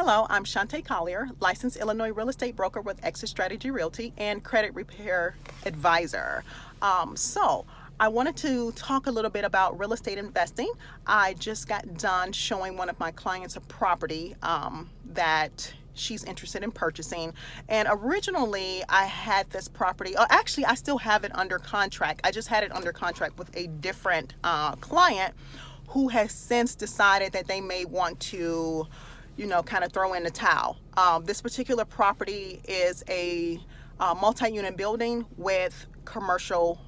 Hello, I'm Shantae Collier, licensed Illinois real estate broker with Exit Strategy Realty and credit repair advisor. So I wanted to talk a little bit about real estate investing. I just got done showing one of my clients a property that she's interested in purchasing, and originally I had this property, actually I still have it under contract. I just had it under contract with a different client who has since decided that they may want to kind of throw in the towel. This particular property is a multi-unit building with commercial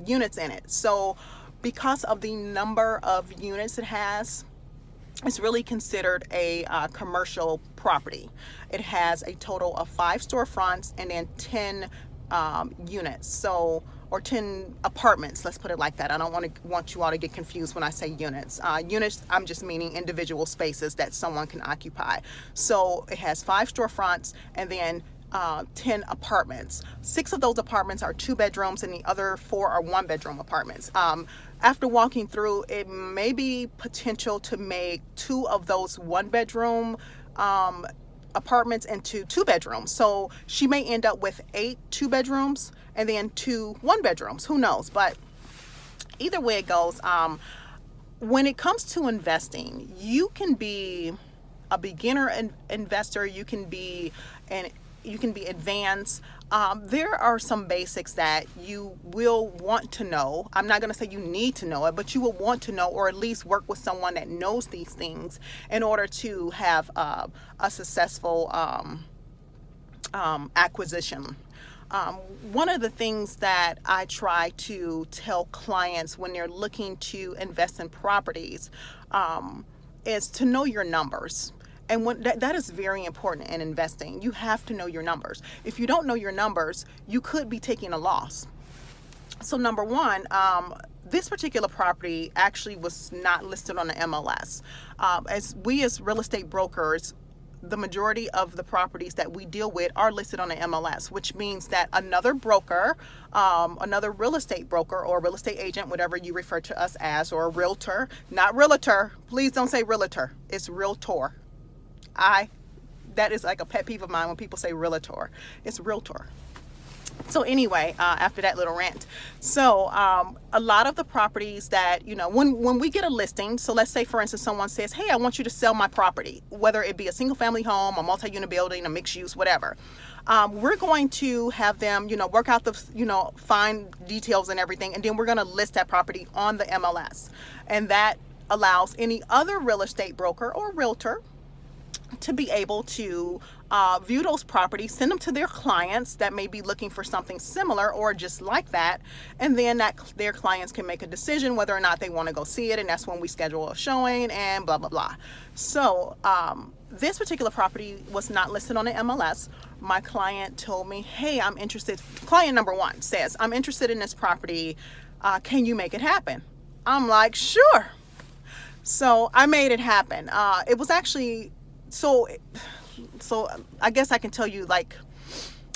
units in it. So because of the number of units it has, it's really considered a commercial property. It has a total of 5 storefronts and then 10 units, or 10 apartments, let's put it like that. I don't want you all to get confused when I say units. Units, I'm just meaning individual spaces that someone can occupy. So it has 5 storefronts and then 10 apartments. 6 of those apartments are 2 bedrooms and the other 4 are 1 bedroom apartments. After walking through, it may be potential to make 2 of those 1 bedroom apartments into 2 bedrooms. So she may end up with 8 2 bedrooms and then 2 1 bedrooms. Who knows? But either way it goes, when it comes to investing, you can be a beginner investor, you can be advanced. There are some basics that you will want to know. I'm not going to say you need to know it, but you will want to know, or at least work with someone that knows these things in order to have a successful acquisition. One of the things that I try to tell clients when they're looking to invest in properties is to know your numbers. And that is very important in investing. You have to know your numbers. If you don't know your numbers, you could be taking a loss. So number one, this particular property actually was not listed on the MLS. As real estate brokers, the majority of the properties that we deal with are listed on the MLS, which means that another broker, another real estate broker or real estate agent, whatever you refer to us as, or a realtor, not realtor. Please don't say realtor. It's realtor. That is like a pet peeve of mine when people say realtor. It's realtor. So anyway, after that little rant, so a lot of the properties that, when we get a listing, so let's say for instance someone says, hey, I want you to sell my property, whether it be a single family home, a multi-unit building, a mixed use, whatever. We're going to have them, work out the, fine details and everything, and then we're going to list that property on the MLS. And that allows any other real estate broker or realtor to be able to view those properties, send them to their clients that may be looking for something similar or just like that, and then their clients can make a decision whether or not they want to go see it, and that's when we schedule a showing and blah blah blah. So this particular property was not listed on the MLS. My client told me, hey, I'm interested. Client number 1 says, I'm interested in this property, can you make it happen? I'm like, sure. So I made it happen. It was actually so I guess I can tell you like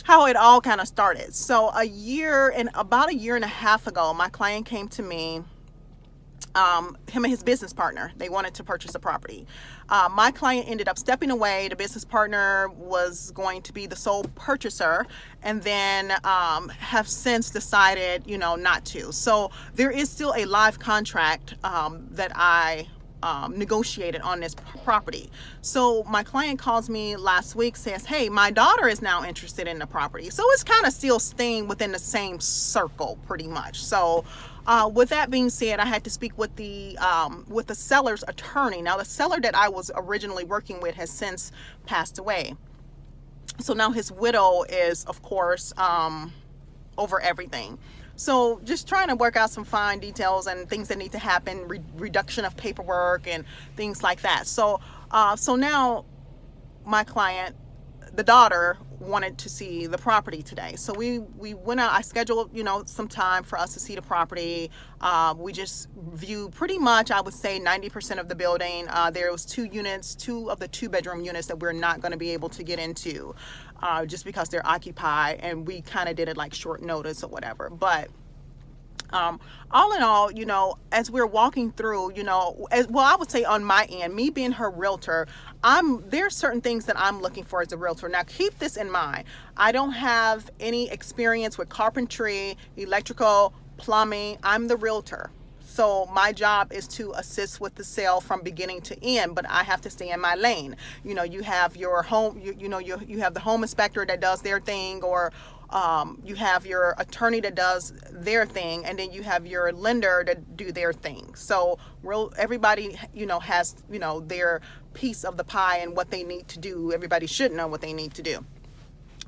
how it all kind of started. So about a year and a half ago, my client came to me, him and his business partner, they wanted to purchase a property. My client ended up stepping away. The business partner was going to be the sole purchaser, and then have since decided, not to. So there is still a live contract that I negotiated on this property. So my client calls me last week, says, hey, my daughter is now interested in the property. So it's kind of still staying within the same circle pretty much. So with that being said, I had to speak with the seller's attorney. Now the seller that I was originally working with has since passed away. So now his widow is, of course, over everything. So just trying to work out some fine details and things that need to happen, reduction of paperwork and things like that. So now my client, the daughter, wanted to see the property today. So we went out. I scheduled, some time for us to see the property. We just viewed pretty much, I would say 90% of the building. There was 2 units, 2 of the 2 bedroom units that we're not going to be able to get into just because they're occupied, and we kind of did it like short notice or whatever. But All in all, as we're walking through, I would say on my end, me being her realtor, there's certain things that I'm looking for as a realtor. Now, keep this in mind. I don't have any experience with carpentry, electrical, plumbing. I'm the realtor. So my job is to assist with the sale from beginning to end, but I have to stay in my lane. You have your home, you have the home inspector that does their thing, or you have your attorney that does their thing, and then you have your lender that do their thing. So everybody, has, their piece of the pie and what they need to do. Everybody should know what they need to do.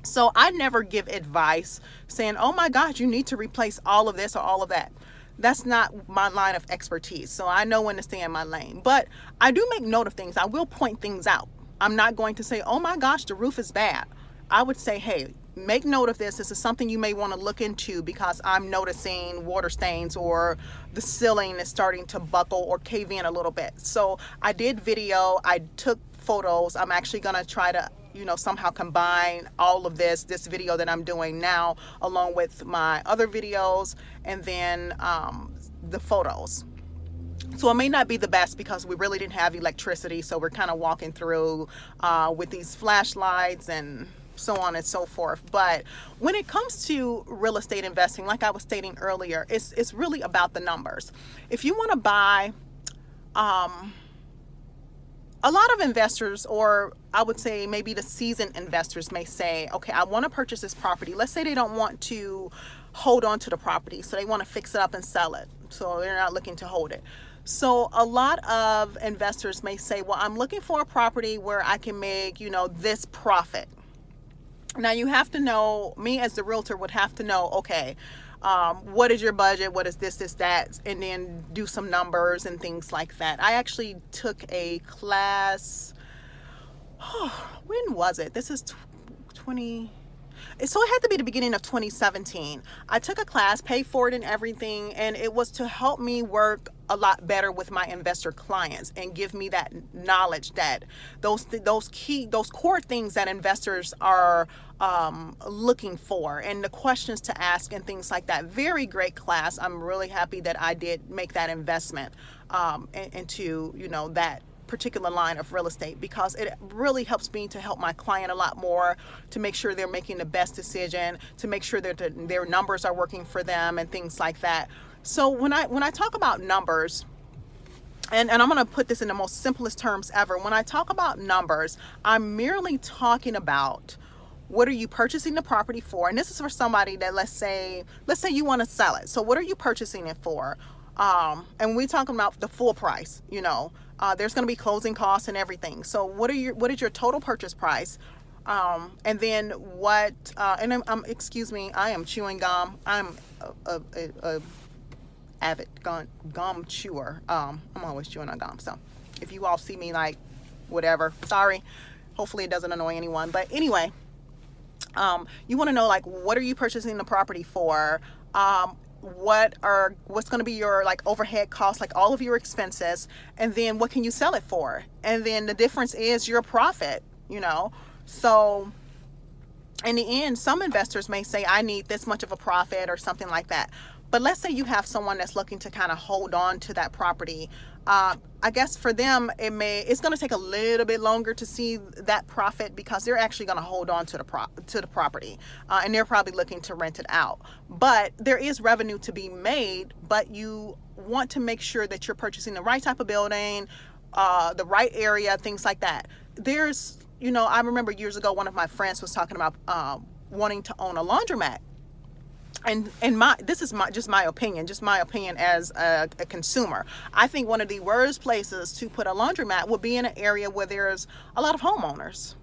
So I never give advice saying, oh my gosh, you need to replace all of this or all of that. That's not my line of expertise. So I know when to stay in my lane. But I do make note of things. I will point things out. I'm not going to say, oh my gosh, the roof is bad. I would say, hey, make note of this. This is something you may want to look into because I'm noticing water stains, or the ceiling is starting to buckle or cave in a little bit. So I did video. I took photos. I'm actually going to try to somehow combine all of this video that I'm doing now, along with my other videos, and then the photos. So it may not be the best because we really didn't have electricity. So we're kind of walking through with these flashlights and so on and so forth. But when it comes to real estate investing, like I was stating earlier, it's really about the numbers. If you want to buy, a lot of investors, or I would say maybe the seasoned investors, may say, okay, I want to purchase this property. Let's say they don't want to hold on to the property, so they want to fix it up and sell it. So they're not looking to hold it. So a lot of investors may say, well, I'm looking for a property where I can make, this profit. Now you have to know, me as the realtor would have to know, okay, what is your budget? What is this, that, and then do some numbers and things like that. I actually took a class, when was it? This is 20, so it had to be the beginning of 2017. I took a class, paid for it and everything, and it was to help me work a lot better with my investor clients and give me that knowledge that those core things that investors are looking for, and the questions to ask and things like that. Very great class. I'm really happy that I did make that investment into that particular line of real estate, because it really helps me to help my client a lot more, to make sure they're making the best decision, to make sure that their numbers are working for them and things like that. So when I talk about numbers, and I'm going to put this in the most simplest terms ever, when I talk about numbers, I'm merely talking about, what are you purchasing the property for? And this is for somebody that, let's say you want to sell it. So what are you purchasing it for? And we're talking about the full price, there's going to be closing costs and everything. So what is your total purchase price? And then what, and then, excuse me, I am chewing gum. I'm a avid gum chewer. I'm always chewing on gum. So if you all see me like whatever, sorry, hopefully it doesn't annoy anyone. But anyway, you want to know, like, what are you purchasing the property for? What's going to be your overhead costs, like all of your expenses, and then what can you sell it for? And then the difference is your profit, So in the end, some investors may say, I need this much of a profit or something like that. But let's say you have someone that's looking to kind of hold on to that property. I guess for them, it's going to take a little bit longer to see that profit, because they're actually going to hold on to the property, and they're probably looking to rent it out. But there is revenue to be made, but you want to make sure that you're purchasing the right type of building, the right area, things like that. There's, I remember years ago, one of my friends was talking about wanting to own a laundromat. And this is just my opinion as a consumer. I think one of the worst places to put a laundromat would be in an area where there's a lot of homeowners.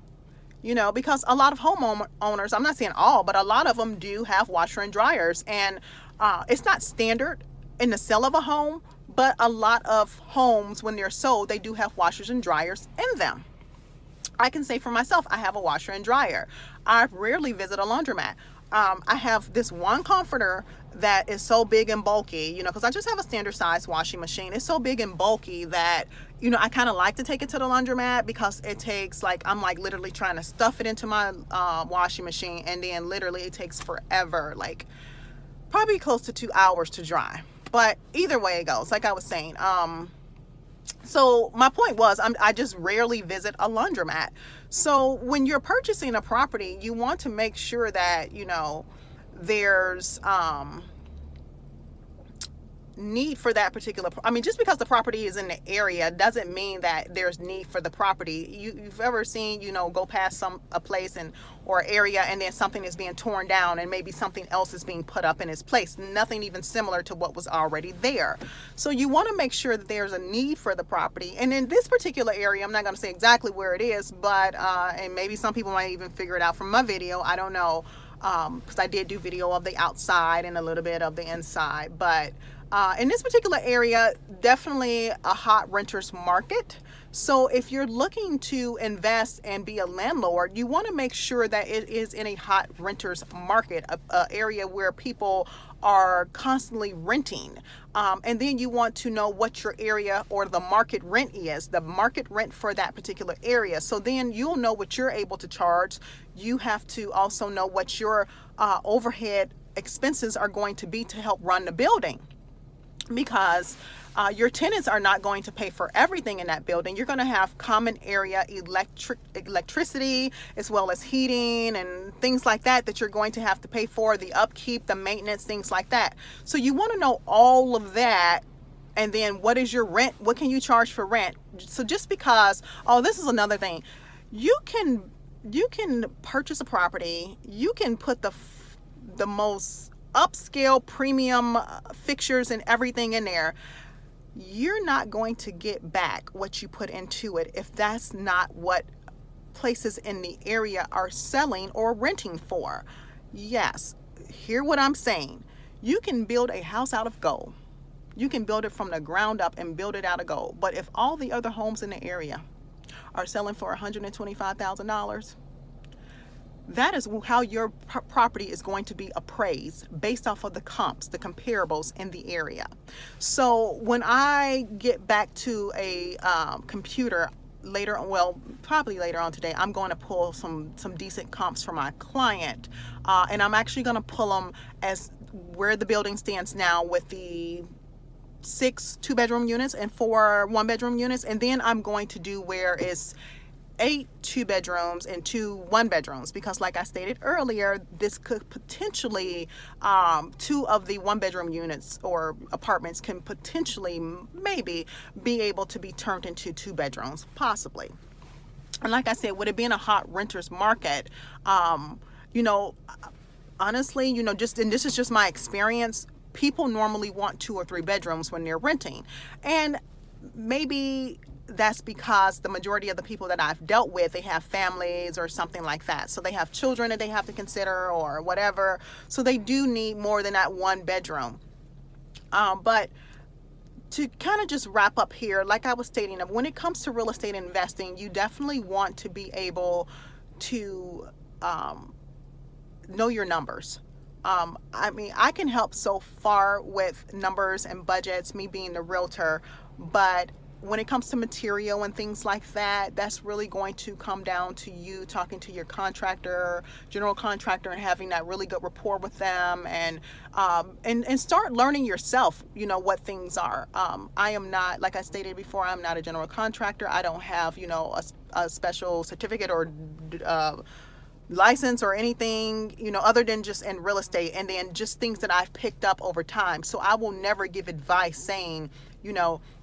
Because a lot of homeowners, I'm not saying all, but a lot of them do have washer and dryers. And it's not standard in the sale of a home, but a lot of homes, when they're sold, they do have washers and dryers in them. I can say for myself, I have a washer and dryer. I rarely visit a laundromat. I have this one comforter that is so big and bulky, because I just have a standard size washing machine. It's so big and bulky that, I kind of like to take it to the laundromat, because it takes I'm literally trying to stuff it into my washing machine, and then literally it takes forever. probably close to 2 hours to dry. But either way it goes, like I was saying, so my point was, I just rarely visit a laundromat. So when you're purchasing a property, you want to make sure that, there's need for that particular, just because the property is in the area doesn't mean that there's need for the property. You've ever seen, go past a place or area, and then something is being torn down and maybe something else is being put up in its place, nothing even similar to what was already there. So you want to make sure that there's a need for the property. And in this particular area, I'm not going to say exactly where it is, but and maybe some people might even figure it out from my video, I don't know, because I did do video of the outside and a little bit of the inside. But in this particular area, definitely a hot renters market. So if you're looking to invest and be a landlord, you want to make sure that it is in a hot renters market, a area where people are constantly renting. And then you want to know what your area or the market rent is, the market rent for that particular area. So then you'll know what you're able to charge. You have to also know what your overhead expenses are going to be to help run the building, because your tenants are not going to pay for everything in that building. You're going to have common area electricity, as well as heating and things like that you're going to have to pay for, the upkeep, the maintenance, things like that. So you want to know all of that. And then what is your rent? What can you charge for rent? So just because, this is another thing. You can purchase a property. You can put the most upscale premium fixtures and everything in there. You're not going to get back what you put into it if that's not what places in the area are selling or renting for. Yes, hear what I'm saying. You can build a house out of gold. You can build it from the ground up and build it out of gold. But if all the other homes in the area are selling for $125,000, that is how your property is going to be appraised based off of the comps, the comparables in the area. So when I get back to a computer later, probably later on today, I'm going to pull some decent comps for my client. And I'm actually going to pull them as where the building stands now with the 6 2-bedroom units and 4 1-bedroom units. And then I'm going to do where it's 8 2-bedrooms and 2 1-bedrooms, because like I stated earlier, this could potentially 2 of the 1-bedroom units or apartments can potentially maybe be able to be turned into 2 bedrooms, possibly. And like I said, with it being a hot renters market, honestly, and this is just my experience, people normally want 2 or 3 bedrooms when they're renting. And maybe that's because the majority of the people that I've dealt with, they have families or something like that. So they have children that they have to consider or whatever. So they do need more than that 1 bedroom. But to kind of just wrap up here, like I was stating, when it comes to real estate investing, you definitely want to be able to know your numbers. I can help so far with numbers and budgets, me being the realtor, but when it comes to material and things like that, that's really going to come down to you talking to your contractor, general contractor, and having that really good rapport with them, and start learning yourself, what things are. I am not, like I stated before, I'm not a general contractor. I don't have, a special certificate or license or anything, other than just in real estate, and then just things that I've picked up over time. So I will never give advice saying,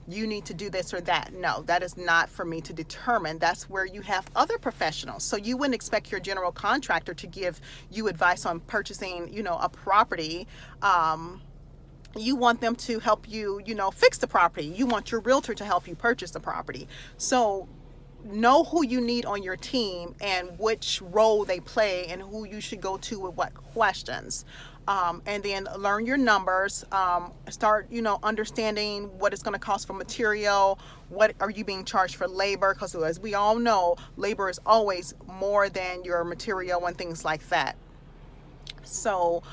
you need to do this or that. No, that is not for me to determine. That's where you have other professionals. So you wouldn't expect your general contractor to give you advice on purchasing, a property. You want them to help you, fix the property. You want your realtor to help you purchase the property. So know who you need on your team and which role they play and who you should go to with what questions. And then learn your numbers, start, understanding what it's going to cost for material, what are you being charged for labor, because as we all know, labor is always more than your material and things like that. So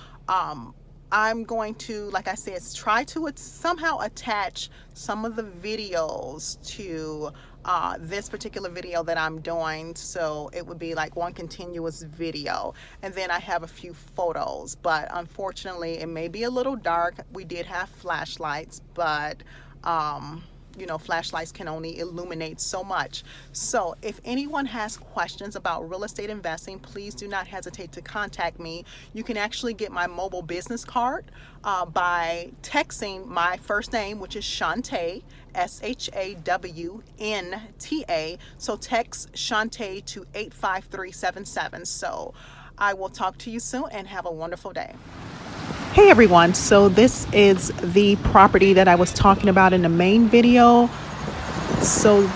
I'm going to, like I said, try to somehow attach some of the videos to this particular video that I'm doing. So it would be like one continuous video. And then I have a few photos. But unfortunately, it may be a little dark. We did have flashlights, but you know, flashlights can only illuminate so much. So if anyone has questions about real estate investing, please do not hesitate to contact me. You can actually get my mobile business card by texting my first name, which is Shantae, SHAWNTA. So text Shantae to 85377. So I will talk to you soon and have a wonderful day. Hey everyone, so this is the property that I was talking about in the main video. So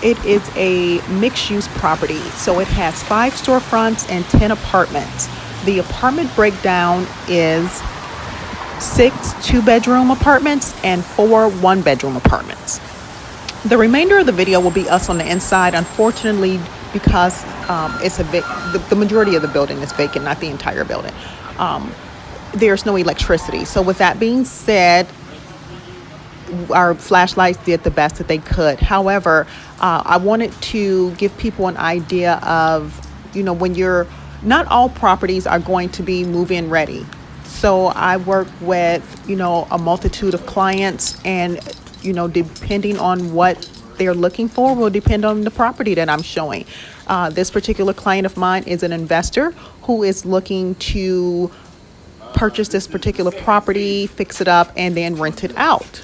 it is a mixed-use property. So it has 5 storefronts and 10 apartments. The apartment breakdown is 6 2-bedroom apartments and 4 1-bedroom apartments. The remainder of the video will be us on the inside. Unfortunately, because the majority of the building is vacant, not the entire building. There's no electricity. So with that being said, our flashlights did the best that they could. However, I wanted to give people an idea of, you know, not all properties are going to be move-in ready. So I work with, you know, a multitude of clients, and, you know, depending on what they're looking for will depend on the property that I'm showing. This particular client of mine is an investor who is looking to purchase this particular property, fix it up, and then rent it out.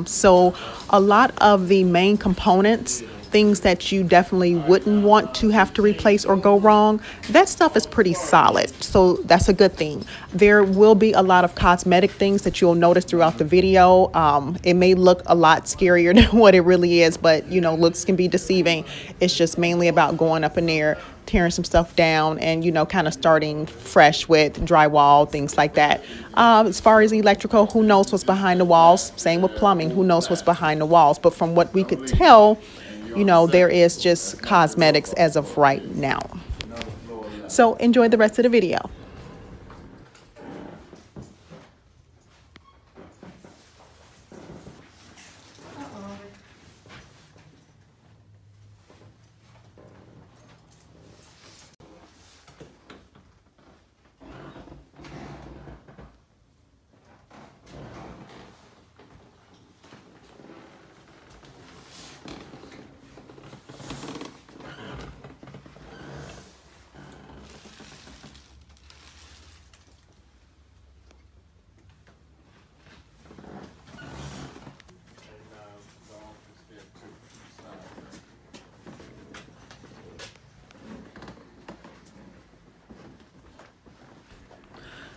So a lot of the main components, things that you definitely wouldn't want to have to replace or go wrong, that stuff is pretty solid. So that's a good thing. There will be a lot of cosmetic things that you'll notice throughout the video. It may look a lot scarier than what it really is, but, you know, looks can be deceiving. It's just mainly about going up in there, tearing some stuff down, and, you know, kind of starting fresh with drywall, things like that. As far as electrical, who knows what's behind the walls? Same with plumbing, who knows what's behind the walls? But from what we could tell, you know, there is just cosmetics as of right now. So enjoy the rest of the video.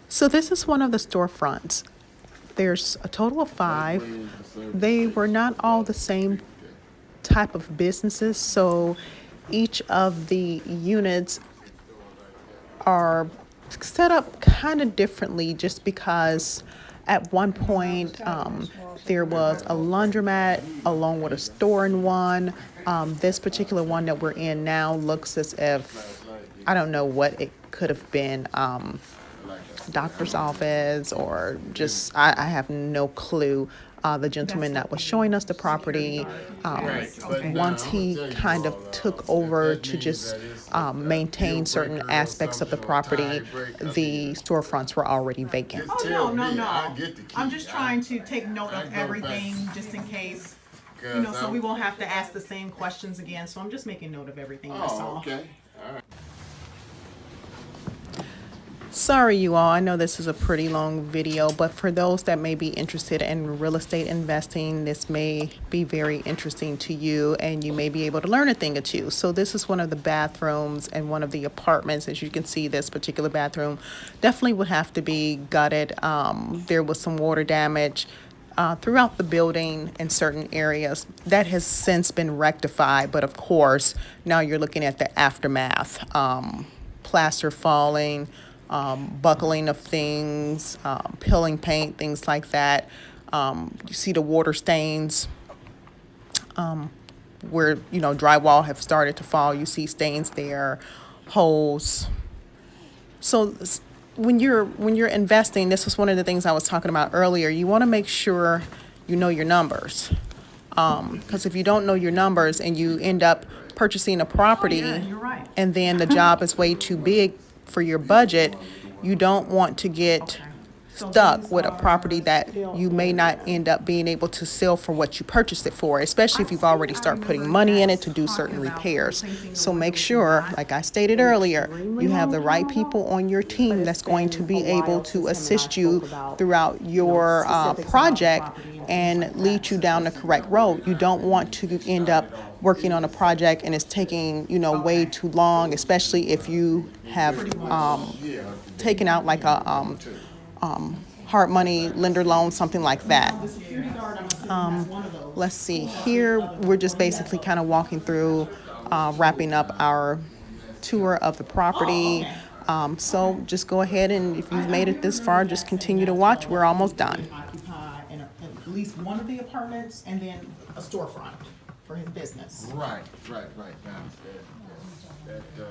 So this is one of the storefronts. There's a total of 5. They were not all the same type of businesses, so each of the units are set up kind of differently, just because at one point there was a laundromat along with a store in one. This particular one that we're in now looks as if, I don't know what it could have been, doctor's office, or just, I have no clue. The gentleman that was showing us the property, once he kind of took over to just maintain certain aspects of the property, the storefronts were already vacant. Oh, no. I'm just trying to take note of everything just in case, you know, so we won't have to ask the same questions again. So I'm just making note of everything, that's all. Okay. All right. Sorry, you all, I know this is a pretty long video, but for those that may be interested in real estate investing, this may be very interesting to you, and you may be able to learn a thing or two. So this is one of the bathrooms in one of the apartments. As you can see, this particular bathroom definitely would have to be gutted. There was some water damage throughout the building in certain areas. That has since been rectified, but of course, now you're looking at the aftermath. Plaster falling, buckling of things, peeling paint, things like that. You see the water stains where, you know, drywall have started to fall. You see stains there, holes. So when you're investing, this was one of the things I was talking about earlier. You want to make sure you know your numbers, because if you don't know your numbers and you end up purchasing a property, you're right. and then the job is way too big for your budget, you don't want to get stuck with a property that you may not end up being able to sell for what you purchased it for, especially if you've already started putting money in it to do certain repairs. So make sure, like I stated earlier, you have the right people on your team that's going to be able to assist you throughout your project and lead you down the correct road. You don't want to end up working on a project and it's taking, way too long, especially if you have taken out like a hard money lender loan, something like that. Let's see, here we're just basically kind of walking through, wrapping up our tour of the property. So just go ahead, and if you've made it this far, just continue to watch. We're almost done. Occupy in at least one of the apartments and then a storefront for his business. Right. Now,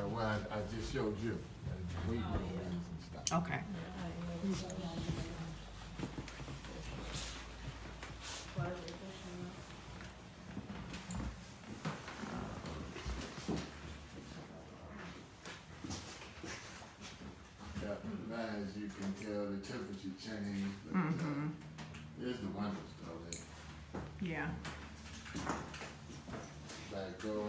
what I just showed you, weight rooms and stuff. Okay. Now, as you can tell, the temperature changed. Here's the windows, though. Yeah. Back door.